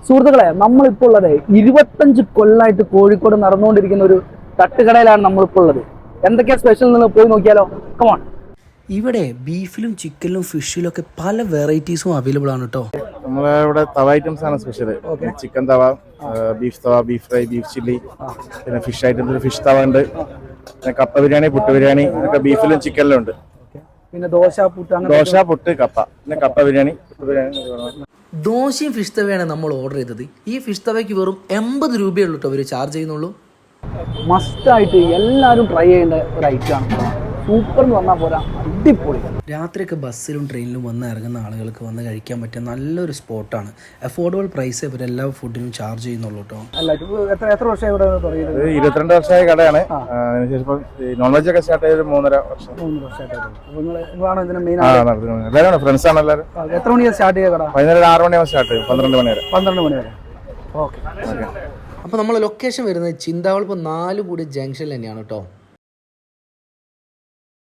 സുഹൃത്തുക്കളെ, നമ്മളിപ്പോൾ ഉള്ളത് 25 കൊല്ലമായിട്ട് കോഴിക്കോട് നടന്നുകൊണ്ടിരിക്കുന്ന ഒരു തട്ടുകടയിലാണ് നമ്മളിപ്പോൾ ഉള്ളത്. എന്തൊക്കെയാ സ്പെഷ്യൽ എന്ന് പോയി നോക്കിയാലോ? കമോൺ. ഇവിടെ ബീഫിലും ചിക്കനിലും ഫിഷിലും ഒക്കെ പല വെറൈറ്റീസും അവൈലബിൾ ആണ് കേട്ടോ. നമ്മളെ ഇവിടെ തവ ഐറ്റംസ് ആണ് സ്പെഷ്യൽ. ചിക്കൻ തവ, ബീഫ് തവ, ബീഫ് ഫ്രൈ, ബീഫ് ചില്ലി, പിന്നെ ഫിഷ് ഐറ്റംസ് ഫിഷ് തവ ഉണ്ട്, പിന്നെ കപ്പ ബിരിയാണി, പുട്ട് ബിരിയാണി, ഇതൊക്കെ ബീഫിലും ചിക്കനിലും ഉണ്ട്. പിന്നെ ദോശ, പുട്ട്, കപ്പ, പിന്നെ കപ്പ ബിരിയാണി, പുട്ട് ബിരിയാണി. ദോശയും ഫിഷ് തവയാണ് നമ്മൾ ഓർഡർ ചെയ്തത്. ഈ ഫിഷ് തവയ്ക്ക് വെറും 80 രൂപയുള്ളൂ കേട്ടോ അവർ ചാർജ് ചെയ്യുന്നുള്ളൂ. മസ്റ്റായിട്ട് എല്ലാവരും ട്രൈ ചെയ്യേണ്ട ഒരു ഐറ്റമാണ്. സൂപ്പർ എന്ന് പറഞ്ഞാൽ പോരാ, അടിപൊളി. രാത്രിയൊക്കെ ബസ്സിലും ട്രെയിനിലും വന്ന് ഇറങ്ങുന്ന ആളുകൾക്ക് വന്ന് കഴിക്കാൻ പറ്റിയ നല്ലൊരു സ്പോട്ടാണ്. അഫോർഡബിൾ പ്രൈസ് ഇവരെല്ലാ ഫുഡിനും ചാർജ് ചെയ്യുന്നുള്ളൂ കേട്ടോ. അല്ല, എത്ര വർഷം ഇവിടെ തുടങ്ങിയത്? 22 വർഷമായ കടയാണ്. അതിനുശേഷം നോൺ വെജ് ഒക്കെ സ്റ്റാർട്ട് ചെയ്ത് 3.5 വർഷം. 3 വർഷമായിട്ടാണ്. നിങ്ങളാണ് ഇതിന് മെയിൻ എല്ലാവരും ഫ്രണ്ട്സ് ആണ് എല്ലാവരും. എത്ര മണിയാണ് സ്റ്റാർട്ട് ചെയ്യുക കട? വൈകുന്നേരം 6 മണിയാവും സ്റ്റാർട്ട് ചെയ്യും, 12 മണി വരെ. 12 മണി വരെ. ഓക്കെ. അപ്പോൾ നമ്മൾ ലൊക്കേഷൻ വരുന്നത് ചിന്താവളിപ്പം 4 കൂടി ജംഗ്ഷനിൽ തന്നെയാണ് കേട്ടോ.